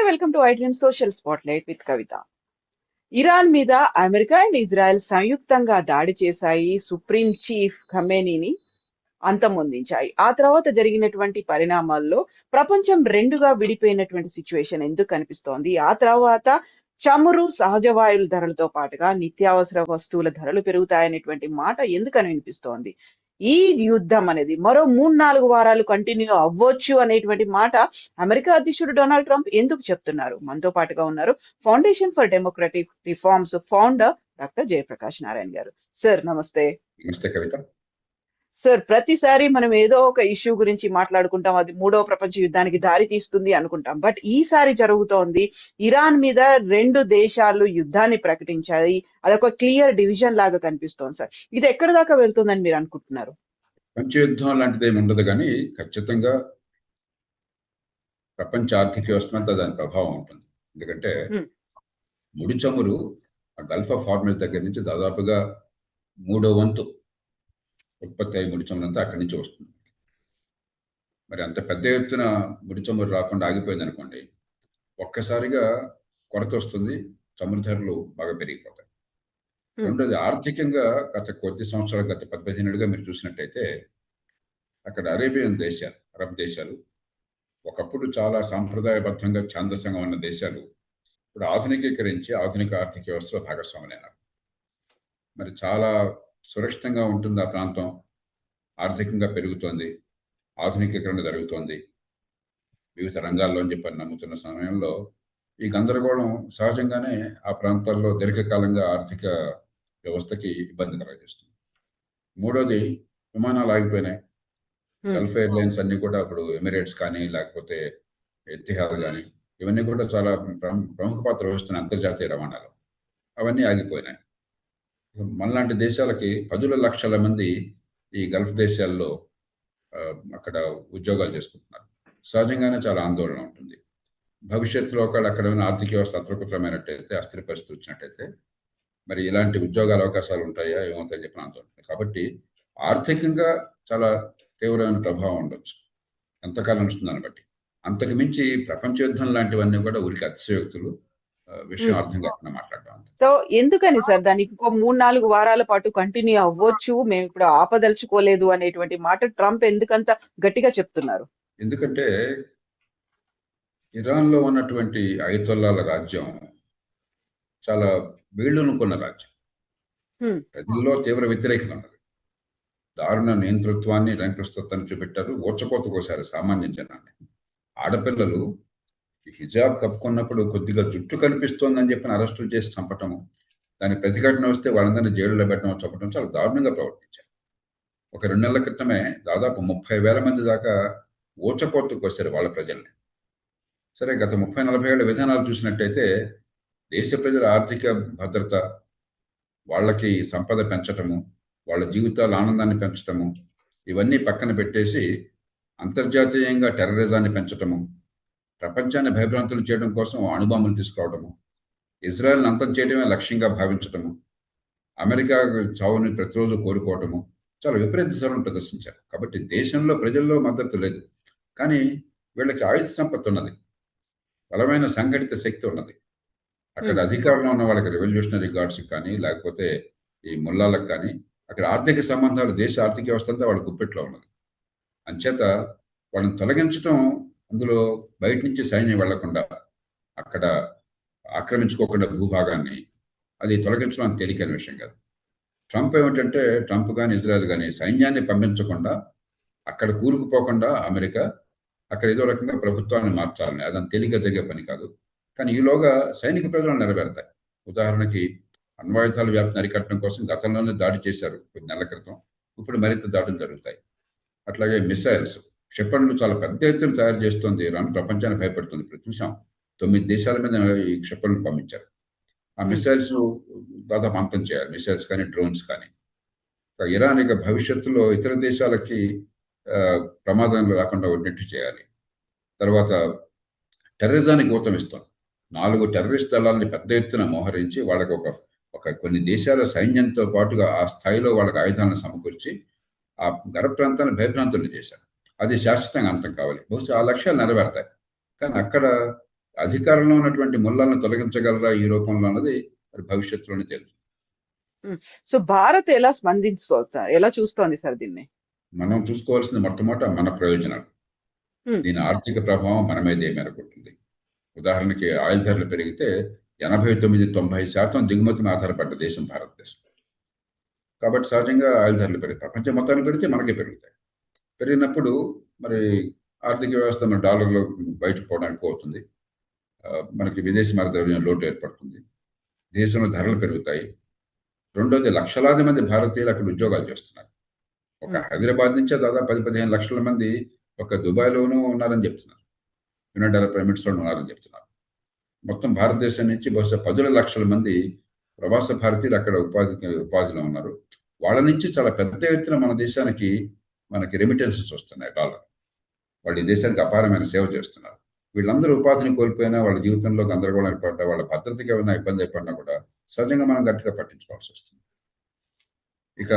Welcome to iDream social spotlight with Kavitha. Iran మీద America and Israel సంయుక్తంగా దాడి చేశాయి. సుప్రీం చీఫ్ ఖమేనీని అంతమొందించాయి. ఆ తర్వాత జరిగినటువంటి పరిణామాల్లో ప్రపంచం రెండుగా విడిపోయినటువంటి సిచ్యువేషన్ ఎందుకు కనిపిస్తోంది? ఆ తర్వాత చమురు, సహజ వాయువుల ధరలతో పాటుగా నిత్యావసర వస్తువుల ధరలు పెరుగుతాయనేటువంటి మాట ఎందుకని వినిపిస్తోంది? ఈ యుద్ధం అనేది మరో 3-4 వారాలు కంటిన్యూ అవ్వచ్చు అనేటువంటి మాట అమెరికా అధ్యక్షుడు డొనాల్డ్ ట్రంప్ ఎందుకు చెప్తున్నారు? మనతో పాటుగా ఉన్నారు foundation for democratic reforms founder doctor Jayaprakash Narayana గారు. సార్ నమస్తే. నమస్తే కవిత. సార్, ప్రతిసారి మనం ఏదో ఒక ఇష్యూ గురించి మాట్లాడుకుంటాం, అది మూడవ ప్రపంచ యుద్ధానికి దారి తీస్తుంది అనుకుంటాం. బట్ ఈసారి జరుగుతోంది, ఇరాన్ మీద 2 దేశాలు యుద్ధాన్ని ప్రకటించాయి. అదొక క్లియర్ డివిజన్ లాగా కనిపిస్తోంది. సార్, ఇది ఎక్కడి దాకా వెళ్తుందని మీరు అనుకుంటున్నారు? ప్రపంచ యుద్ధం లాంటిది ఏమి ఉండదు, కానీ ఖచ్చితంగా ప్రపంచ ఆర్థిక వ్యవస్థ మీద దాని ప్రభావం ఉంటుంది. ఎందుకంటే ముడి చమురు గల్ఫ్ ఆఫ్ హార్మజ్ దగ్గర నుంచి దాదాపుగా 3వ వంతు ఉత్పత్తి అయ్యే ముడి చమురు అంతా అక్కడి నుంచి వస్తుంది. మరి అంత పెద్ద ఎత్తున ముడి చమురు రాకుండా ఆగిపోయింది అనుకోండి, ఒక్కసారిగా కొరత వస్తుంది, చమురు ధరలు బాగా పెరిగిపోతాయి. రెండోది, ఆర్థికంగా గత కొద్ది సంవత్సరాలు, గత 15 ఏళ్ళుగా మీరు చూసినట్టయితే అక్కడ అరేబియన్ దేశాలు, అరబ్ దేశాలు ఒకప్పుడు చాలా సాంప్రదాయబద్ధంగా ఛాందసంగా ఉన్న దేశాలు ఇప్పుడు ఆధునికీకరించి ఆధునిక ఆర్థిక వ్యవస్థలో భాగస్వాములైనారు. మరి చాలా సురక్షితంగా ఉంటుంది ఆ ప్రాంతం, ఆర్థికంగా పెరుగుతోంది, ఆధునికీకరణ జరుగుతోంది వివిధ రంగాల్లో అని చెప్పని నమ్ముతున్న సమయంలో ఈ గందరగోళం సహజంగానే ఆ ప్రాంతాల్లో దీర్ఘకాలంగా ఆర్థిక వ్యవస్థకి ఇబ్బంది కలగజేస్తుంది. మూడోది, విమానాలు ఆగిపోయినాయి. గల్ఫ్ ఎయిర్లైన్స్ అన్ని కూడా ఇప్పుడు ఎమిరేట్స్ కానీ లేకపోతే ఎతిహాద్ కానీ ఇవన్నీ కూడా చాలా ప్రముఖ పాత్ర వహిస్తున్న అంతర్జాతీయ రవాణాలు, అవన్నీ ఆగిపోయినాయి. మనలాంటి దేశాలకి 10 లక్షల మంది ఈ గల్ఫ్ దేశాల్లో అక్కడ ఉద్యోగాలు చేసుకుంటున్నారు. సహజంగానే చాలా ఆందోళన ఉంటుంది. భవిష్యత్తులో ఒకవేళ అక్కడ ఉన్న ఆర్థిక వ్యవస్థ అతృప్తమైనట్టయితే, అస్థిర పరిస్థితి వచ్చినట్టయితే మరి ఇలాంటి ఉద్యోగాల అవకాశాలు ఉంటాయా ఏమవుతాయని చెప్పిన ఆందోళన. కాబట్టి ఆర్థికంగా చాలా తీవ్రమైన ప్రభావం ఉండొచ్చు ఎంతకాలం నడుస్తుందని బట్టి. అంతకు మించి ప్రపంచ యుద్ధం లాంటివన్నీ కూడా ఊరికి అతిశయోక్తులు, విషయం అర్థం కాకుండా మాట్లాడడం. సో ఎందుకని సార్ దానికి ఇంకో 3-4 వారాల పాటు కంటిన్యూ అవ్వచ్చు, మేము ఇప్పుడు ఆపదలుచుకోలేదు అనేటువంటి మాట ట్రంప్ ఎందుకంత గట్టిగా చెప్తున్నారు? ఎందుకంటే ఇరాన్లో ఉన్నటువంటి అయతొల్లాల రాజ్యం చాలా వీళ్ళనుకున్న రాజ్యం. ప్రజల్లో తీవ్ర వ్యతిరేకత ఉన్నది. దారుణ నియంతృత్వాన్ని, నిరంకుశత్వాన్ని చూపెట్టారు. ఓచకోత కోసారు సామాన్య జనాన్ని. ఆడపిల్లలు హిజాబ్ కప్పుకున్నప్పుడు కొద్దిగా జుట్టు కనిపిస్తోందని చెప్పిన అరెస్టులు చేసి చంపటము, దాని ప్రతిఘటన వస్తే వాళ్ళందరినీ జైలులో పెట్టడం, చంపడం చాలా దారుణంగా ప్రవర్తించారు. ఒక 2 నెలల క్రితమే దాదాపు 30,000 మంది దాకా ఓచకోతకు వచ్చారు వాళ్ళ ప్రజల్ని. సరే, గత 30-40 ఏళ్ల విధానాలు చూసినట్టయితే దేశ ప్రజల ఆర్థిక భద్రత, వాళ్ళకి సంపద పెంచటము, వాళ్ళ జీవితాల ఆనందాన్ని పెంచటము, ఇవన్నీ పక్కన పెట్టేసి అంతర్జాతీయంగా టెర్రరిజాన్ని పెంచటము, ప్రపంచాన్ని భయభ్రాంతులు చేయడం కోసం అణుబాంబులు తీసుకురావడము, ఇజ్రాయెల్ని అంతం చేయడమే లక్ష్యంగా భావించటము, అమెరికా చావుని ప్రతిరోజు కోరుకోవటము, చాలా విపరీత ధోరణి ప్రదర్శించారు. కాబట్టి దేశంలో ప్రజల్లో మద్దతు లేదు, కానీ వీళ్ళకి ఆయుధ సంపత్తి ఉన్నది, బలమైన సంఘటిత శక్తి ఉన్నది. అక్కడ అధికారంలో ఉన్న వాళ్ళకి, రెవల్యూషనరీ గార్డ్స్కి కానీ లేకపోతే ఈ ముల్లాలకు కానీ అక్కడ ఆర్థిక సంబంధాలు, దేశ ఆర్థిక వ్యవస్థ అంతా వాళ్ళ గుప్పెట్లో ఉన్నది. అంచేత వాళ్ళని తొలగించడం, అందులో బయట నుంచి సైన్యం వెళ్లకుండా, అక్కడ ఆక్రమించుకోకుండా భూభాగాన్ని, అది తొలగించడం అంత తేలికైన విషయం కాదు. ట్రంప్ ఏమిటంటే, ట్రంప్ కానీ ఇజ్రాయెల్ కానీ సైన్యాన్ని పంపించకుండా, అక్కడ కూరుకుపోకుండా అమెరికా అక్కడ ఏదో రకంగా ప్రభుత్వాన్ని మార్చాలని, అదంత తేలిక జరిగే పని కాదు. కానీ ఈలోగా సైనిక ప్రయోజనాలు నెరవేరుతాయి. ఉదాహరణకి అణ్వాయుధాల వ్యాప్తిని అరికట్టడం కోసం గతంలోనే దాడి చేశారు కొద్ది నెలల క్రితం, ఇప్పుడు మరింత దాడులు జరుగుతాయి. అట్లాగే మిసైల్స్, క్షిపణులు చాలా పెద్ద ఎత్తున తయారు చేస్తుంది ఇరాన్, ప్రపంచాన్ని భయపెడుతుంది. ఇప్పుడు చూసాం 9 దేశాల మీద ఈ క్షిపణులు పంపించారు. ఆ మిసైల్స్ దాదాపు అంతం చేయాలి, మిసైల్స్ కానీ డ్రోన్స్ కానీ. ఇరాన్ ఇక భవిష్యత్తులో ఇతర దేశాలకి ప్రమాదాలు రాకుండా ఉన్నట్టు చేయాలి. తర్వాత టెర్రరిజానికి ఊతం ఇస్తుంది. 4 టెర్రరిస్ట్ దళాలని పెద్ద ఎత్తున మోహరించి వాళ్ళకి ఒక కొన్ని దేశాల సైన్యంతో పాటుగా ఆ స్థాయిలో వాళ్ళకి ఆయుధాలను సమకూర్చి ఆ గర్భ ప్రాంతాన్ని భయభ్రాంతులు చేశారు. అది శాశ్వతంగా అంతం కావాలి. బహుశా ఆ లక్ష్యాలు నెరవేరుతాయి, కానీ అక్కడ అధికారంలో ఉన్నటువంటి ముళ్ళలను తొలగించగలరా ఈ రూపంలో అన్నది మరి భవిష్యత్తులోనే తెలుసు. సో భారత్ ఎలా ఎలా చూస్తోంది సార్ దీన్ని? మనం చూసుకోవాల్సింది మొట్టమొదట మన ప్రయోజనాలు. దీని ఆర్థిక ప్రభావం మన మీద ఏ మేరకు ఉంటుంది. ఉదాహరణకి ఆయిల్ ధరలు పెరిగితే 89-90% దిగుమతి మీద ఆధారపడ్డ దేశం భారతదేశం. కాబట్టి సహజంగా ఆయిల్ ధరలు పెరిగి ప్రపంచం మొత్తాన్ని పెరిగితే మనకే పెరుగుతాయి. పెరిగినప్పుడు మరి ఆర్థిక వ్యవస్థ మన డాలర్లో బయటకు పోవడానికి అవుతుంది. మనకి విదేశీ మారక ద్రవ్యం లోటు ఏర్పడుతుంది. దేశంలో ధరలు పెరుగుతాయి. రెండోది లక్షలాది మంది భారతీయులు అక్కడ ఉద్యోగాలు చేస్తున్నారు. ఒక హైదరాబాద్ నుంచే దాదాపు 10-15 లక్షల మంది ఒక దుబాయ్లోనూ ఉన్నారని చెప్తున్నారు. యునైటెడ్ అరబ్ ఎమిరేట్స్లో ఉన్నారని చెప్తున్నారు. మొత్తం భారతదేశం నుంచి బహుశా 10 లక్షల మంది ప్రవాస భారతీయులు అక్కడ ఉపాధిలో ఉన్నారు. వాళ్ళ నుంచి చాలా పెద్ద ఎత్తున మన దేశానికి మనకి రెమిటెన్సెస్ వస్తున్నాయి డాలర్. వాళ్ళు ఈ దేశానికి అపారమైన సేవ చేస్తున్నారు. వీళ్ళందరూ ఉపాధిని కోల్పోయినా, వాళ్ళ జీవితంలో గందరగోళం ఏర్పడ్డా, వాళ్ళ భద్రతకి ఏమైనా ఇబ్బంది ఏర్పడినా కూడా సహజంగా మనం గట్టిగా పట్టించుకోవాల్సి వస్తుంది. ఇక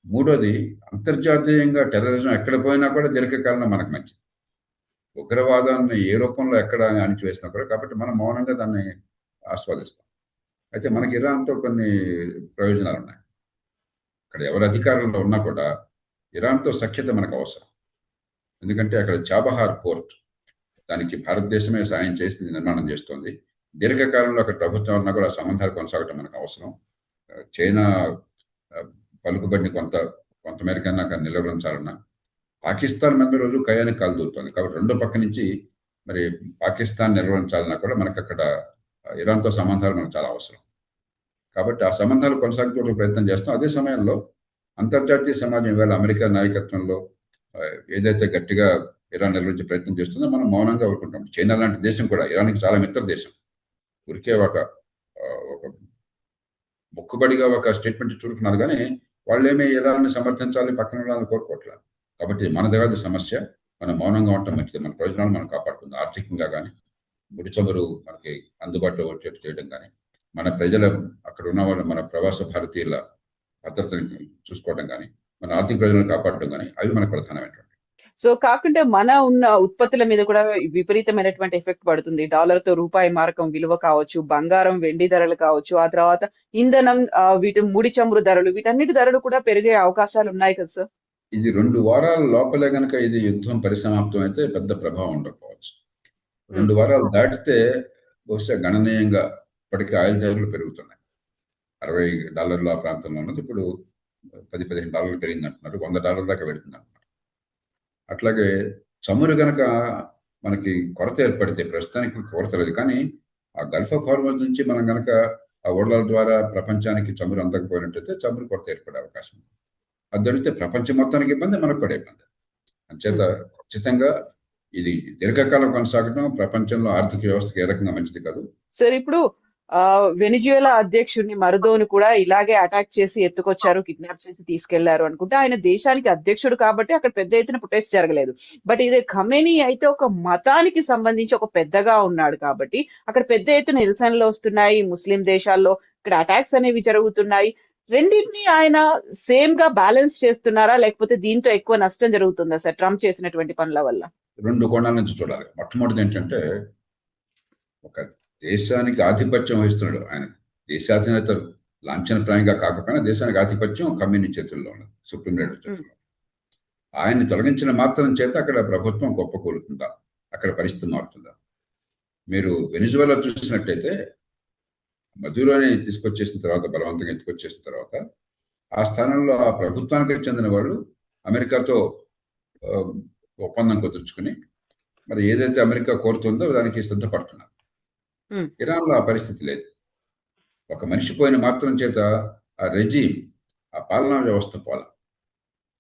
మూడోది, అంతర్జాతీయంగా టెర్రరిజం ఎక్కడ పోయినా కూడా దీర్ఘకాలంలో మనకు మంచిది. ఉగ్రవాదాన్ని ఏ రూపంలో ఎక్కడ అణిచివేసినా కూడా, కాబట్టి మనం మౌనంగా దాన్ని ఆస్వాదిస్తాం. అయితే మనకి ఇరాన్తో కొన్ని ప్రయోజనాలు ఉన్నాయి. అక్కడ ఎవరు అధికారంలో ఉన్నా కూడా ఇరాన్తో సఖ్యత మనకు అవసరం. ఎందుకంటే అక్కడ చాబహార్ పోర్ట్, దానికి భారతదేశమే సాయం చేసి నిర్మాణం చేస్తోంది. దీర్ఘకాలంలో అక్కడ ప్రభుత్వం ఉన్నా కూడా సంబంధాలు కొనసాగటం మనకు అవసరం. చైనా పలుకుబడిని కొంతమేరకన్నా అక్కడ నిలవరించాలన్నా, పాకిస్తాన్ మీద రోజు కయానికి కాలుదూరుతోంది. కాబట్టి రెండో పక్క నుంచి మరి పాకిస్తాన్ నిర్వహించాలన్నా కూడా మనకు అక్కడ ఇరాన్తో సంబంధాలు మనకు చాలా అవసరం. కాబట్టి ఆ సంబంధాలు కొనసాగించడానికి ప్రయత్నం చేస్తాం. అదే సమయంలో అంతర్జాతీయ సమాజం ఇవాళ అమెరికా నాయకత్వంలో ఏదైతే గట్టిగా ఇరాన్ నిర్వహించే ప్రయత్నం చేస్తుందో మనం మౌనంగా ఊరుకుంటాం. చైనా లాంటి దేశం కూడా ఇరాన్కి చాలా మిత్ర దేశం. ఊరికే ఒక మొక్కుబడిగా ఒక స్టేట్మెంట్ చూడుకున్నారు, కానీ వాళ్ళేమీ ఇరాన్ని సమర్థించాలి, పక్కన ఉండాలని కోరుకోవట్లేదు. కాబట్టి మన దగ్గర సమస్య, మనం మౌనంగా ఉండటం మంచిది. మన ప్రయోజనాలు మనం కాపాడుతుంది. ఆర్థికంగా కానీ, ముడి చమురు మనకి అందుబాటులో వచ్చేట్టు చేయడం కానీ, మన ప్రజల అక్కడ ఉన్న వాళ్ళు, మన ప్రవాస భారతీయుల భద్రతని చూసుకోవడం కానీ, మన ఆర్థిక ప్రయోజనాలు కాపాడడం కానీ, అవి మనకు ప్రధానమైనటువంటి. సో కాకుండా మన ఉన్న ఉత్పత్తుల మీద కూడా విపరీతమైనటువంటి ఎఫెక్ట్ పడుతుంది. డాలర్తో రూపాయి మారకం విలువ కావచ్చు, బంగారం వెండి ధరలు కావచ్చు, ఆ తర్వాత ఇంధనం, వీటి ముడి చమురు ధరలు, వీటన్నిటి ధరలు కూడా పెరిగే అవకాశాలు ఉన్నాయి కదా సార్? ఇది 2 వారాల లోపలే గనక ఇది యుద్ధం పరిసమాప్తం అయితే పెద్ద ప్రభావం ఉండకపోవచ్చు. 2 వారాలు దాటితే బహుశా గణనీయంగా ఇప్పటికీ ఆయిల్ ధరలు పెరుగుతున్నాయి. $60 ఆ ప్రాంతంలో ఉన్నది ఇప్పుడు $10-15 పెరిగింది అంటున్నారు. $100 దాకా పెడుతుంది అంటున్నారు. అట్లాగే చమురు గనక మనకి కొరత ఏర్పడితే, ప్రస్తుతానికి కొరత లేదు, కానీ ఆ గల్ఫ్ ఆఫ్ హార్మోజ్ నుంచి మనం గనక ఆ ఓడల ద్వారా ప్రపంచానికి చమురు అందకపోయినట్టయితే చమురు కొరత ఏర్పడే అవకాశం ఉంది. అది జరిగితే ప్రపంచం మొత్తానికి ఇబ్బంది, మనకు కూడా ఇబ్బంది. అంచేత ఖచ్చితంగా ఇది దీర్ఘకాలం కొనసాగడం ప్రపంచంలో ఆర్థిక వ్యవస్థకి ఏ రకంగా మంచిది కాదు. సార్, ఇప్పుడు వెనిజుయేలా అధ్యక్షుడిని మరుదోను కూడా ఇలాగే అటాక్ చేసి ఎత్తుకొచ్చారు, కిడ్నాప్ చేసి తీసుకెళ్లారు అనుకుంటే. ఆయన దేశానికి అధ్యక్షుడు కాబట్టి అక్కడ పెద్ద ఎత్తున ప్రొటెస్ట్ జరగలేదు. బట్ ఇదే ఖమేనీ అయితే ఒక మతానికి సంబంధించి ఒక పెద్దగా ఉన్నాడు కాబట్టి అక్కడ పెద్ద ఎత్తున నిరసనలు వస్తున్నాయి. ముస్లిం దేశాల్లో ఇక్కడ అటాక్స్ అనేవి జరుగుతున్నాయి. రెండింటినీ ఆయన సేమ్ గా బ్యాలెన్స్ చేస్తున్నారా, లేకపోతే దీంతో ఎక్కువ నష్టం జరుగుతుందా సార్ ట్రంప్ చేసినటువంటి పనుల వల్ల? 2 కోణాల నుంచి చూడాలి. మొట్టమొదటి ఏంటంటే, ఒక దేశానికి ఆధిపత్యం వహిస్తున్నాడు ఆయన. దేశాధినేత లాంఛనప్రాయంగా కాకపోయినా దేశానికి ఆధిపత్యం కమ్యూనిస్ట్ చేతుల్లో ఉన్నది, సుప్రీం లీడర్ చేతుల్లో. ఆయన్ని తొలగించిన మాత్రం చేత అక్కడ ప్రభుత్వం కుప్పకూలుతుందా, అక్కడ పరిస్థితి మారుతుందా? మీరు వెనిజువేలా చూసినట్టయితే మధురోని తీసుకొచ్చేసిన తర్వాత, బలవంతంగా ఎత్తుకొచ్చేసిన తర్వాత ఆ స్థానంలో ఆ ప్రభుత్వానికి చెందిన వాళ్ళు అమెరికాతో ఒప్పందం కుదుర్చుకుని మరి ఏదైతే అమెరికా కోరుతుందో దానికి సిద్ధపడుతున్నారు. ఇరాన్లో ఆ పరిస్థితి లేదు. ఒక మనిషి పోయిన మాత్రం చేత ఆ రెజీమ్, ఆ పాలనా వ్యవస్థ పోల.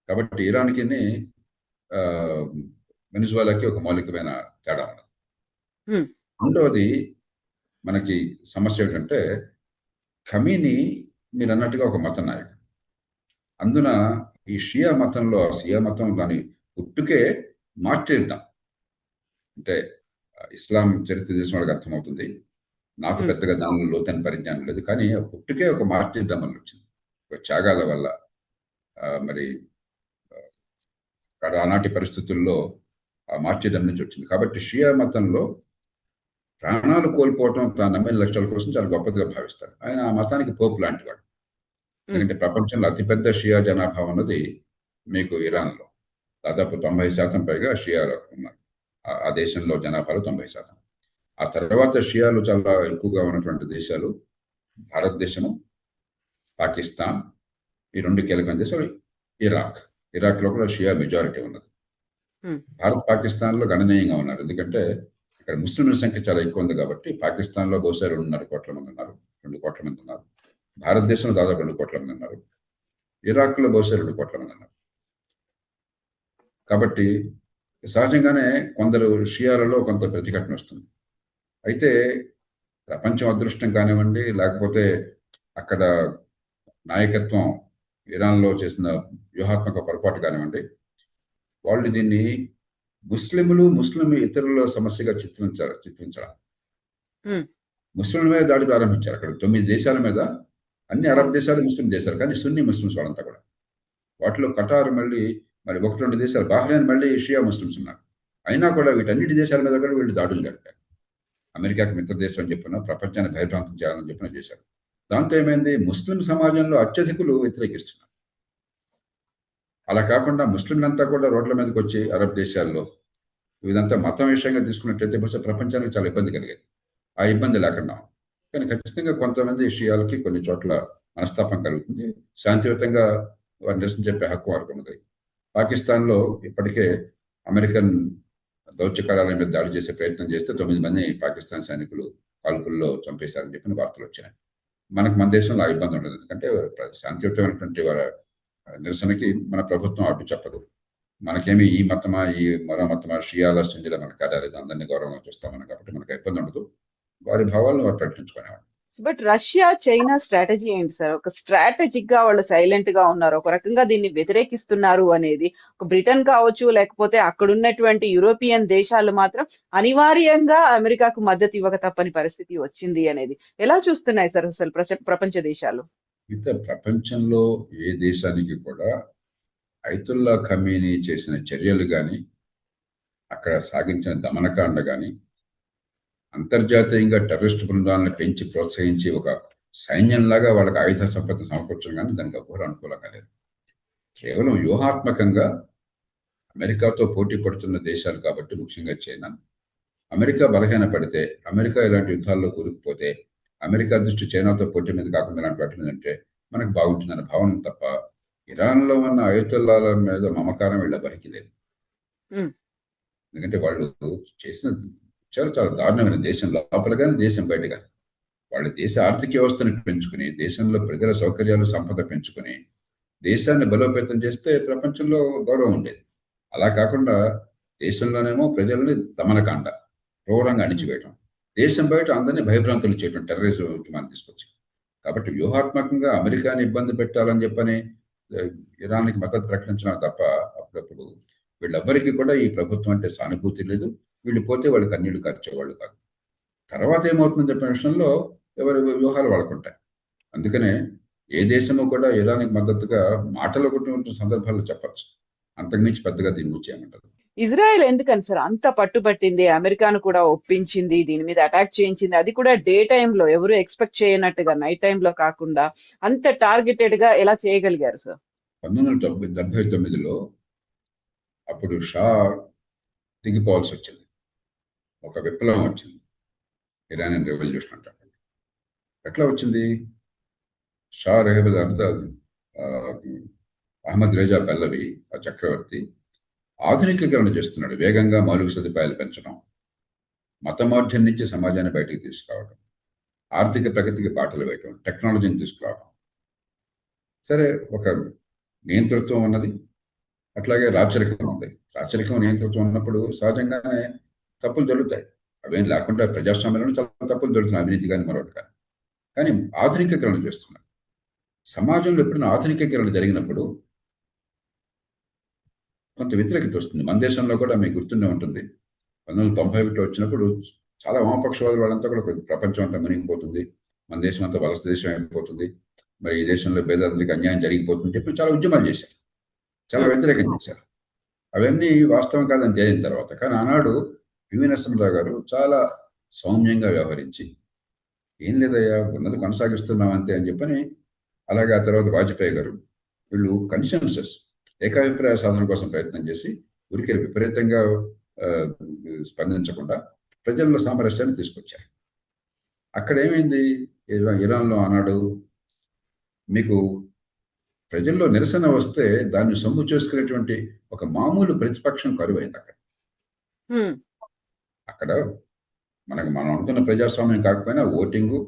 కాబట్టి ఇరాన్కి వెనిజువేలాకి ఒక మౌలికమైన తేడా ఉన్నది. రెండవది మనకి సమస్య ఏంటంటే, ఖమీనీ మీరు అన్నట్టుగా ఒక మత నాయకుడు. అందున ఈ షియా మతం దాని పుట్టుకే మార్టిర్డం. అంటే ఇస్లాం చరిత్ర చేసిన వాళ్ళకి అర్థమవుతుంది. నాకు పెద్దగా దానిలో లోతైన పరిజ్ఞానం లేదు, కానీ పుట్టుకే ఒక మార్టిర్డం వల్ల వచ్చింది, ఒక త్యాగాల వల్ల. మరి ఆనాటి పరిస్థితుల్లో ఆ మార్టిర్డం నుంచి వచ్చింది. కాబట్టి షియా మతంలో ప్రాణాలు కోల్పోవటం తాను నమ్మిన లక్ష్యాల కోసం చాలా గొప్పదిగా భావిస్తారు. ఆయన ఆ మతానికి పోపు లాంటి వాడు. ఎందుకంటే ప్రపంచంలో అతిపెద్ద షియా జనాభా ఉన్నది మీకు ఇరాన్లో. దాదాపు 90% పైగా షియాలు ఉన్నారు. ఆ దేశంలో జనాభాలో 90%. ఆ తర్వాత షియాలు చాలా ఎక్కువగా ఉన్నటువంటి దేశాలు భారతదేశము, పాకిస్తాన్, ఈ 2 కీలకమైన దేశాలు, ఇరాక్లో కూడా షియా మెజారిటీ ఉన్నది. భారత్, పాకిస్తాన్లో గణనీయంగా ఉన్నారు. ఎందుకంటే ఇక్కడ ముస్లింల సంఖ్య చాలా ఎక్కువ ఉంది కాబట్టి పాకిస్తాన్లో బహుశా 2.5 కోట్ల మంది ఉన్నారు, 2 కోట్ల మంది ఉన్నారు. భారతదేశంలో దాదాపు 2 కోట్ల మంది ఉన్నారు. ఇరాక్లో బహుశా 2 కోట్ల మంది ఉన్నారు. కాబట్టి సహజంగానే కొందరు షియాలలో కొంత ప్రతిఘటన వస్తుంది. అయితే ప్రపంచం అదృష్టం కానివ్వండి, లేకపోతే అక్కడ నాయకత్వం ఇరాన్లో చేసిన వ్యూహాత్మక పొరపాటు కానివ్వండి, వాళ్ళు దీన్ని ముస్లిం ఇతరుల సమస్యగా చిత్రించాలి. ముస్లింల మీద దాడి ప్రారంభించారు. అక్కడ 9 దేశాల మీద, అన్ని అరబ్ దేశాలు ముస్లిం దేశాలు, కానీ సున్నీ ముస్లిమ్స్ వాళ్ళంతా కూడా. వాటిలో ఖటార్ మరి 1-2 దేశాలు, బహ్రెయిన్ మళ్ళీ షియా ముస్లిమ్స్ ఉన్నారు. అయినా కూడా వీటన్నిటి దేశాల మీద కూడా వీళ్ళు దాడులు జరిపారు. అమెరికాకి మిత్ర దేశం అని చెప్పిన, ప్రపంచాన్ని భయభ్రాంతం చేయాలని చెప్పిన చేశారు. దాంతో ఏమైంది, ముస్లిం సమాజంలో అత్యధికులు వ్యతిరేకిస్తున్నారు. అలా కాకుండా ముస్లింలంతా కూడా రోడ్ల మీదకి వచ్చి అరబ్ దేశాల్లో ఇదంతా మతం విషయంగా తీసుకున్నట్లయితే బహుశా ప్రపంచానికి చాలా ఇబ్బంది కలిగేది. ఆ ఇబ్బంది లేకుండా, కానీ ఖచ్చితంగా కొంతమంది షియాలకి కొన్ని చోట్ల మనస్తాపం కలుగుతుంది. శాంతియుతంగా వారి నిరసన చెప్పే హక్కు వారికి ఉన్నది. పాకిస్తాన్లో ఇప్పటికే అమెరికన్ దౌత్య కార్యాలయం మీద దాడి చేసే ప్రయత్నం చేస్తే 9 మంది పాకిస్తాన్ సైనికులు కాల్పుల్లో చంపేశారని చెప్పిన వార్తలు వచ్చాయి. మన దేశంలో ఆ ఇబ్బంది ఉండదు. ఎందుకంటే శాంతియుతమైనటువంటి వారి నిరసనకి మన ప్రభుత్వం అడ్డు చెప్పదు. మనకేమి ఈ మతమా, ఈ మరో మతమా, షియాల సున్నిల మనకు కాలేదు, అందరినీ గౌరవంగా చూస్తామని, కాబట్టి మనకు ఇబ్బంది ఉండదు. వారి భావాలను వారు ప్రకటించుకునేవాడు. బట్ రష్యా, చైనా స్ట్రాటజీ ఏంటి సార్? ఒక స్ట్రాటజిక్ గా వాళ్ళు సైలెంట్ గా ఉన్నారు, ఒక రకంగా దీన్ని వ్యతిరేకిస్తున్నారు అనేది. ఒక బ్రిటన్ కావచ్చు, లేకపోతే అక్కడ ఉన్నటువంటి యూరోపియన్ దేశాలు మాత్రం అనివార్యంగా అమెరికాకు మద్దతు ఇవ్వక తప్పని పరిస్థితి వచ్చింది అనేది ఎలా చూస్తున్నాయి సార్ అసలు ప్రపంచ దేశాలు? ప్రపంచంలో ఏ దేశానికి కూడా అయతుల్లా ఖమీనీ చేసిన చర్యలు కానీ, అక్కడ సాగించిన దమనకాండ కానీ, అంతర్జాతీయంగా టెర్రరిస్ట్ బృందాలను పెంచి ప్రోత్సహించి ఒక సైన్యంలాగా వాళ్ళకి ఆయుధ సంపద సమకూర్చడం కానీ దానికి ఎవ్వరూ అనుకూలంగా లేదు. కేవలం వ్యూహాత్మకంగా అమెరికాతో పోటీ పడుతున్న దేశాలు కాబట్టి, ముఖ్యంగా చైనా, అమెరికా బలహీన పడితే, అమెరికా ఇలాంటి యుద్ధాల్లో కూరుకుపోతే, అమెరికా దృష్టి చైనాతో పోటీ మీద కాకుండా ఇలాంటి వాటి మీద అంటే మనకు బాగుంటుందన్న భావన తప్ప ఇరాన్లో ఉన్న అయతుల్లాల మీద మమకారం వీళ్ళ బరికి లేదు. ఎందుకంటే వాళ్ళు చేసిన చాలా చాలా దారుణమైన, దేశం లోపల కానీ దేశం బయట కానీ. వాళ్ళ దేశ ఆర్థిక వ్యవస్థను పెంచుకుని, దేశంలో ప్రజల సౌకర్యాలు, సంపద పెంచుకుని దేశాన్ని బలోపేతం చేస్తే ప్రపంచంలో గౌరవం ఉండేది. అలా కాకుండా దేశంలోనేమో ప్రజల్ని దమనకాండ, క్రూరంగా అణిచివేయటం, దేశం బయట అందరినీ భయభ్రాంతులు చేయటం, టెర్రరిజం ఉద్యమాన్ని తీసుకొచ్చి. కాబట్టి వ్యూహాత్మకంగా అమెరికాని ఇబ్బంది పెట్టాలని చెప్పని ఇరాన్కి మద్దతు ప్రకటించడం తప్ప అప్పుడప్పుడు వీళ్ళెవ్వరికీ కూడా ఈ ప్రభుత్వం అంటే సానుభూతి లేదు. వీళ్ళు పోతే వాళ్ళు కన్నీళ్లు కార్చేవాళ్ళు కాదు. తర్వాత ఏమవుతుందని చెప్పిన విషయంలో ఎవరి వ్యూహాలు వాళ్ళకుంటాయి. అందుకనే ఏ దేశము కూడా ఇరాన్కి మద్దతుగా మాటలు కొట్టిన సందర్భాల్లో చెప్పచ్చు, అంతకుమించి పెద్దగా దీని గురించి ఏమంటారు. ఇజ్రాయెల్ ఎందుకని సార్ అంత పట్టుబట్టింది, అమెరికాను కూడా ఒప్పించింది, దీని మీద అటాక్ చేయించింది, అది కూడా డే టైంలో, ఎవరు ఎక్స్పెక్ట్ చేయనట్టుగా నైట్ టైంలో కాకుండా అంత టార్గెటెడ్ గా ఎలా చేయగలిగారు సార్? 1979లో అప్పుడు షా దిగిపోవాల్సి వచ్చింది. ఒక విప్లవం వచ్చింది, ఇరానియన్ రెవల్యూషన్ అంటారు. ఎట్లా వచ్చింది? షా అహ్మద్ రేజా పల్లవి, ఆ చక్రవర్తి ఆధునికీకరణ చేస్తున్నాడు. వేగంగా మౌలిక సదుపాయాలు పెంచడం, మతమౌఢ్యం నుంచి సమాజాన్ని బయటికి తీసుకురావడం, ఆర్థిక ప్రగతికి బాటలు వేయటం, టెక్నాలజీని తీసుకురావడం. సరే, ఒక నియంతృత్వం ఉన్నది, అట్లాగే రాచరికం ఉంది. రాచరికం, నియంతృత్వం ఉన్నప్పుడు సహజంగానే తప్పులు జరుగుతాయి. అవేం లేకుండా ప్రజాస్వామ్యంలో చాలా తప్పులు జరుగుతున్నాయి, అవినీతి కానీ మరొకటి కానీ. కానీ ఆధునికీకరణ చేస్తున్నారు. సమాజంలో ఎప్పుడైనా ఆధునికీకరణ జరిగినప్పుడు కొంత వ్యతిరేకత వస్తుంది. మన దేశంలో కూడా మీకు గుర్తుండే ఉంటుంది, 1991 వచ్చినప్పుడు చాలా వామపక్షవాదులు వాళ్ళంతా కూడా ప్రపంచం అంతా మునిగిపోతుంది, మన దేశం అంతా వలస దేశం అయిపోతుంది, మరి ఈ దేశంలో పేదలందరికీ అన్యాయం జరిగిపోతుంది చెప్పి చాలా ఉద్యమాలు చేశారు, చాలా వ్యతిరేకం చేశారు. అవన్నీ వాస్తవం కాదని తేలిన తర్వాత, కానీ ఆనాడు పివి నరసింహరావు గారు చాలా సౌమ్యంగా వ్యవహరించి, ఏం లేదయ్యా ఉన్నది కొనసాగిస్తున్నాం అంతే అని చెప్పని, అలాగే ఆ తర్వాత వాజ్పేయి గారు, వీళ్ళు కన్సెన్సస్ ఏకాభిప్రాయ సాధన కోసం ప్రయత్నం చేసి ఊరికే విపరీతంగా ఆ, స్పందించకుండా ప్రజల్లో సామరస్యాన్ని తీసుకొచ్చారు. అక్కడ ఏమైంది? ఇరాన్లో ఆనాడు మీకు ప్రజల్లో నిరసన వస్తే దాన్ని సొమ్ము చేసుకునేటువంటి ఒక మామూలు ప్రతిపక్షం కరువైంది అక్కడ. హ్మ్. అక్కడ మనం అనుకున్న ప్రజాస్వామ్యం కాకపోయినా ఓటింగు,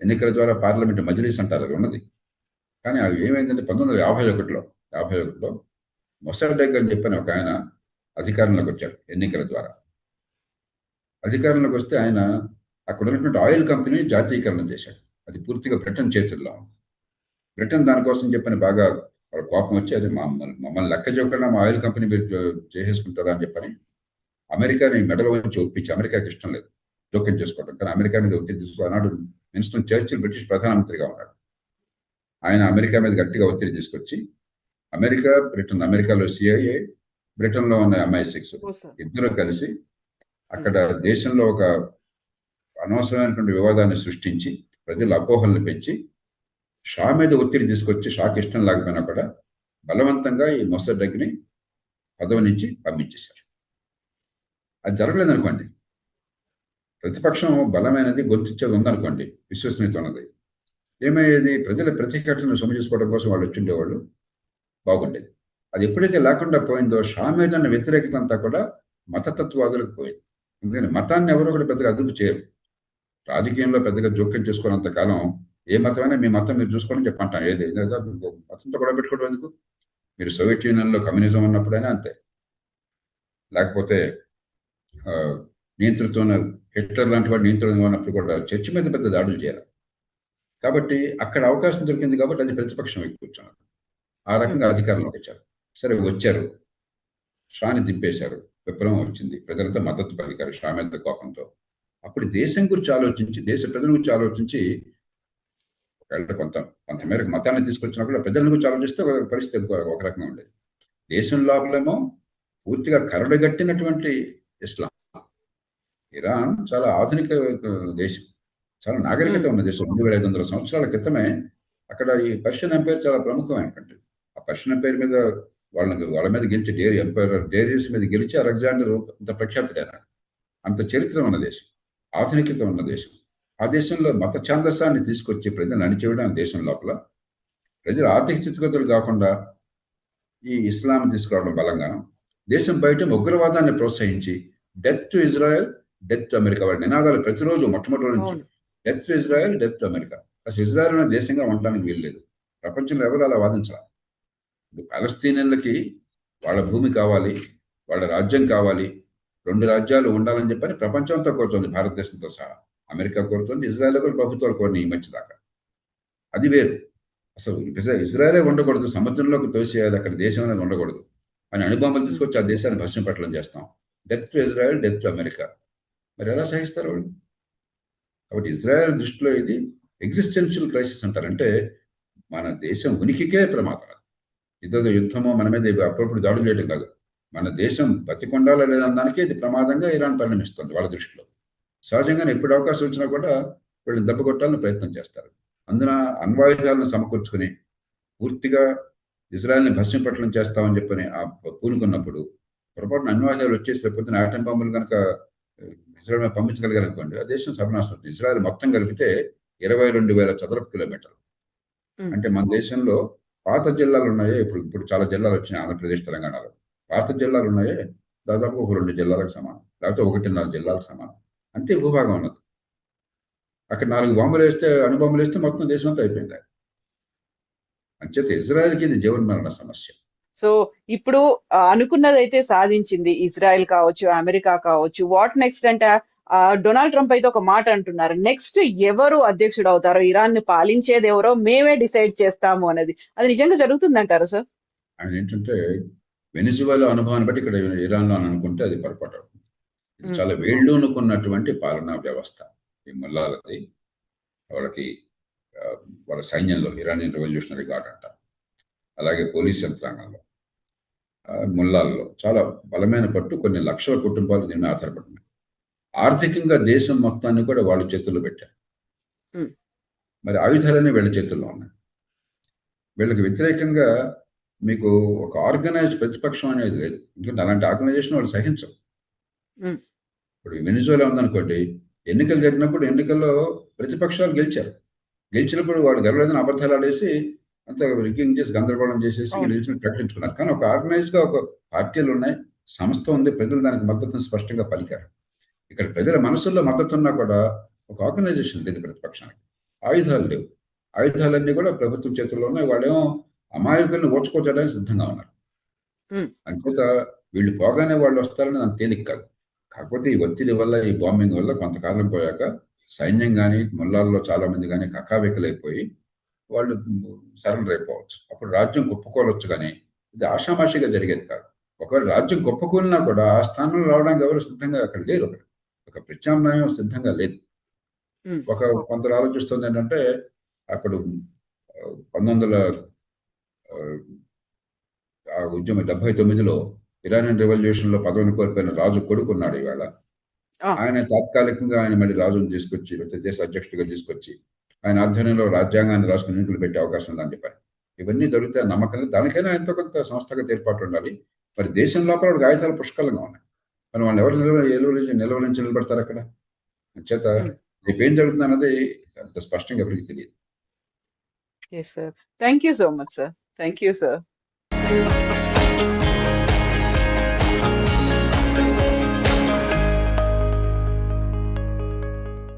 ఎన్నికల ద్వారా పార్లమెంట్ మజ్లిస్ అంటారు, అది ఉన్నది. కానీ అవి ఏమైందంటే 1951లో మొసాడెక్ అని చెప్పిన ఒక ఆయన అధికారంలోకి వచ్చాడు ఎన్నికల ద్వారా. అధికారంలోకి వస్తే ఆయన అక్కడ ఉన్నటువంటి ఆయిల్ కంపెనీని జాతీయకరణ చేశాడు. అది పూర్తిగా బ్రిటన్ చేతుల్లో ఉంది. బ్రిటన్ దానికోసం చెప్పని బాగా వాళ్ళ కోపం వచ్చి, అది మమ్మల్ని లెక్క చేయకుండా మా ఆయిల్ కంపెనీ మీరు చేసేసుకుంటారా అని చెప్పని అమెరికాని మెడలో నుంచి ఒప్పించి, అమెరికాకి ఇష్టం లేదు జోక్యం చేసుకోవడం, కానీ అమెరికా మీద ఒత్తిడి తీసుకు ఆనాడు విన్స్టన్ చర్చిల్ బ్రిటిష్ ప్రధానమంత్రిగా ఉన్నాడు. ఆయన అమెరికా మీద గట్టిగా ఒత్తిడి తీసుకొచ్చి అమెరికాలో సిఐఏ, బ్రిటన్లో ఉన్న MI6 ఇద్దరు కలిసి అక్కడ దేశంలో ఒక అనవసరమైనటువంటి వివాదాన్ని సృష్టించి ప్రజల అపోహలను పెంచి షా మీద ఒత్తిడి తీసుకొచ్చి, షాకి ఇష్టం లేకపోయినా కూడా బలవంతంగా ఈ మొసడ్డగ్ని పదవి నుంచి పంపించేశారు. అది జరగలేదు అనుకోండి, ప్రతిపక్షం బలమైనది, గొంతిచ్చేది ఉందనుకోండి, విశ్వసనీయత ఉన్నది, ఏమయ్యేది? ప్రజల ప్రతిఘటనను సొమ్ము చేసుకోవడం కోసం వాళ్ళు వచ్చిండేవాళ్ళు, బాగుండేది. అది ఎప్పుడైతే లేకుండా పోయిందో షా మీద ఉన్న వ్యతిరేకత అంతా కూడా మతతత్వవాదులకు పోయింది. ఎందుకంటే మతాన్ని ఎవరో కూడా పెద్దగా అదుపు చేయరు. రాజకీయంలో పెద్దగా జోక్యం చేసుకున్నంత కాలం ఏ మతమైనా మీ మతం మీరు చూసుకోవాలని చెప్పంటాం. ఏది మతంతో గొడవ పెట్టుకోవడం ఎందుకు? మీరు సోవియట్ యూనియన్లో కమ్యూనిజం ఉన్నప్పుడైనా అంతే, లేకపోతే నియంతృత్వం హిట్లర్ లాంటి వాడు నియంత్రణ ఉన్నప్పుడు కూడా చర్చి మీద పెద్ద దాడులు చేయాలి. కాబట్టి అక్కడ అవకాశం దొరికింది కాబట్టి అది ప్రతిపక్షం వైపు కూర్చున్నారు. ఆ రకంగా అధికారంలోకి వచ్చారు. సరే వచ్చారు, షాని దింపేశారు, విప్లవం వచ్చింది, ప్రజలతో మద్దతు పలికారు షా మీద కోపంతో. అప్పుడు దేశం గురించి ఆలోచించి, దేశ ప్రజల గురించి ఆలోచించి, ఒకవేళ కొంత మేరకు మతాన్ని తీసుకొచ్చినా కూడా ప్రజల గురించి ఆలోచిస్తే ఒక పరిస్థితి ఒక రకంగా ఉండేది. దేశం లోపలేమో పూర్తిగా కరడుగట్టినటువంటి ఇస్లాం. ఇరాన్ చాలా ఆధునిక దేశం, చాలా నాగరికత ఉన్న దేశం. 2500 సంవత్సరాల క్రితమే అక్కడ ఈ పర్షియన్ ఎంపైర్ చాలా ప్రముఖమైనటువంటి, ఆ పర్షియన్ ఎంపైర్ మీద వాళ్ళ మీద గెలిచి డేరియస్ మీద గెలిచి అలెగ్జాండర్ అంత ప్రఖ్యాతుడైనాడు. అంత చరిత్ర ఉన్న దేశం, ఆధునికత ఉన్న దేశం. ఆ దేశంలో మత ఛాందసాన్ని తీసుకొచ్చి ప్రజలను అణిచేయడం, దేశం లోపల ప్రజలు ఆర్థిక స్థితిగతులు కాకుండా ఈ ఇస్లాం తీసుకురావడం బలంగాను, దేశం బయట ఉగ్రవాదాన్ని ప్రోత్సహించి death to Israel, death to America, వాడి నినాదాలు ప్రతిరోజు మొట్టమొదటి నుంచి death to Israel, death to America. అసలు ఇజ్రాయెల్ అనే దేశంగా ఉండడానికి వీల్లేదు. ప్రపంచంలో ఎవరు అలా వాదించాలి? ఇప్పుడు పాలస్తీనియన్లకి వాళ్ళ భూమి కావాలి, వాళ్ళ రాజ్యం కావాలి, 2 రాజ్యాలు ఉండాలని చెప్పని ప్రపంచం అంతా కోరుతుంది, భారతదేశంతో సహా. అమెరికా కోరుతుంది, ఇజ్రాయెల్ కూడా ప్రభుత్వాలు కోరినాయి ఈ మధ్య దాకా. అది వేరు. అసలు ఇజ్రాయలే ఉండకూడదు, సముద్రంలోకి తోసేయాలి, అక్కడ దేశం అనేది ఉండకూడదు అని అణుబాంబులు తీసుకొచ్చి ఆ దేశాన్ని భస్యం పెట్టడం చేస్తాం. Death to Israel, death to America. మరి ఎలా సహిస్తారు వాళ్ళు? కాబట్టి ఇజ్రాయెల్ దృష్టిలో ఇది ఎగ్జిస్టెన్షియల్ క్రైసిస్ అంటారంటే మన దేశం ఉనికికే ప్రమాదం. ఇదో యుద్ధమో మన మీద అప్పుడప్పుడు దాడులు చేయడం కాదు, మన దేశం బతికొండాలా లేదనడానికి ఇది ప్రమాదంగా ఇరాన్ పరిణమిస్తుంది వాళ్ళ దృష్టిలో. సహజంగానే ఎప్పుడు అవకాశం వచ్చినా కూడా వీళ్ళని దెబ్బ కొట్టాలని ప్రయత్నం చేస్తారు. అందున అణ్వాయుధాలను సమకూర్చుకుని పూర్తిగా ఇజ్రాయెల్ని భస్యం పట్టడం చేస్తామని చెప్పని ఆ పూనుకున్నప్పుడు పొరపాటున అణ్వాయుధాలు వచ్చేసి లేకపోతే ఆటం బాంబులు కనుక ఇజ్రాయెల్ మీద పంపించగలిగారు అనుకోండి, ఆ దేశం సర్వనాశనం అవుతుంది. ఇజ్రాయెల్ మొత్తం కలిపితే 22,000 చదరపు కిలోమీటర్లు. అంటే మన దేశంలో పాత జిల్లాలు ఉన్నాయే, ఇప్పుడు చాలా జిల్లాలు వచ్చినాయి ఆంధ్రప్రదేశ్, తెలంగాణలో. పాత జిల్లాలు ఉన్నాయే దాదాపు ఒక 2 జిల్లాలకు సమానం, లేకపోతే 1.5 జిల్లాలకు సమానం. అంతే భూభాగం ఉన్నది. అక్కడ 4 బాంబులు వేస్తే, అణుబాంబులు వేస్తే మొత్తం దేశం అంతా అయిపోయింది. అంచేత ఇజ్రాయెల్కి ఇది జీవన్మరణ సమస్య. సో ఇప్పుడు అనుకున్నదైతే సాధించింది ఇజ్రాయెల్ కావచ్చు, అమెరికా కావచ్చు. వాట్ నెక్స్ట్ అంటే డొనాల్డ్ ట్రంప్ అయితే ఒక మాట అంటున్నారు, నెక్స్ట్ ఎవరు అధ్యక్షుడు అవుతారో, ఇరాన్ ని పాలించేది ఎవరో మేమే డిసైడ్ చేస్తాము అనేది. అది నిజంగా జరుగుతుందంటారా సార్? ఆయన ఏంటంటే వెనిజువేలా అనుభవాన్ని బట్టి ఇక్కడ ఇరాన్లో అని అనుకుంటే అది పొరపాటు. ఇది చాలా వేళ్ళూనుకున్నటువంటి పాలనా వ్యవస్థ ఈ ముల్లాలది. వాళ్ళకి వాళ్ళ సైన్యంలో ఇరానియన్ రెవల్యూషనరీ గార్డ్ అంటారు, అలాగే పోలీస్ యంత్రాంగంలో, ముల్లాల్లో చాలా బలమైన పట్టు. కొన్ని లక్షల కుటుంబాలు దీని మీద ఆధారపడుతున్నాయి. ఆర్థికంగా దేశం మొత్తాన్ని కూడా వాళ్ళ చేతుల్లో పెట్టారు. ఉమ్, మరి ఆయుధాలన్నీ వీళ్ళ చేతుల్లో ఉన్నాయి. వీళ్ళకి వ్యతిరేకంగా మీకు ఒక ఆర్గనైజ్డ్ ప్రతిపక్షం అనేది లేదు. ఎందుకంటే అలాంటి ఆర్గనైజేషన్ వాళ్ళు సహించరు. ఉమ్, ఇప్పుడు వెనిజువేలా ఉందనుకోండి, ఎన్నికలు జరిగినప్పుడు ఎన్నికల్లో ప్రతిపక్షాలు గెలిచారు. గెలిచినప్పుడు వాళ్ళు గెలవలేదని అబద్ధాలు ఆడేసి అంతా రిగ్గింగ్ చేసి గందరగోళం చేసేసి అవును. గెలిచినట్టు ప్రకటించుకున్నారు. కానీ ఒక ఆర్గనైజ్డ్గా ఒక పార్టీలు ఉన్నాయి, సంస్థ ఉంది, ప్రజలు దానికి మద్దతును స్పష్టంగా పలికారు. ఇక్కడ ప్రజల మనసుల్లో మద్దతు ఉన్నా కూడా ఒక ఆర్గనైజేషన్ లేదు ప్రతిపక్షానికి. ఆయుధాలు లేవు. ఆయుధాలన్నీ కూడా ప్రభుత్వం చేతుల్లో ఉన్నాయి. వాళ్ళేమో అమాయకులను ఓచుకోవడానికి సిద్ధంగా ఉన్నారు. ఉమ్, అంచేత వీళ్ళు పోగానే వాళ్ళు వస్తారని నాకు తేలిక కాదు. కాకపోతే ఈ ఒత్తిడి వల్ల, ఈ బాంబింగ్ వల్ల కొంతకాలం పోయాక సైన్యం కానీ, ముల్లాల్లో చాలా మంది కానీ కకావికలైపోయి వాళ్ళు సరెండర్ అయిపోవచ్చు. అప్పుడు రాజ్యం కుప్పకూలొచ్చు, కానీ ఇది ఆషామాషిగా జరిగేది కాదు. ఒకవేళ రాజ్యం కుప్పకూలినా కూడా ఆ స్థానంలో రావడానికి ఎవరు సిద్ధంగా అక్కడ లేరు. ఒక ప్రత్యామ్నాయం సిద్ధంగా లేదు. ఉమ్, కొందరు ఆలోచిస్తుంది ఏంటంటే అప్పుడు 1900 ఆ ఉద్యమం 79లో ఇరానియన్ రెవల్యూషన్లో పదవిని కోల్పోయిన రాజు కొడుకున్నాడు ఇవాళ. ఆ, ఆయన తాత్కాలికంగా ఆయన మళ్ళీ రాజును తీసుకొచ్చి, లేకపోతే దేశ అధ్యక్షుడిగా తీసుకొచ్చి ఆయన ఆధ్వర్యంలో రాజ్యాంగాన్ని రాసుకుని ఎన్నికలు పెట్టే అవకాశం ఉందని చెప్పారు. ఇవన్నీ జరిగితే నమ్మకం, దానికైనా ఎంతో కొంత సంస్థగత ఏర్పాటు ఉండాలి. మరి దేశం లోపల వాడికి ఆయుధాలు పుష్కలంగా ఉన్నాయి. మరి వాళ్ళు ఎవరు నిలవరించి నిలబడతారు అక్కడ? చేత ఉమ్. రేపు ఏం జరుగుతుంది అన్నది అంత స్పష్టంగా ఎవరికి తెలియదు. Yes, sir. Thank you so much, sir. Thank you, sir.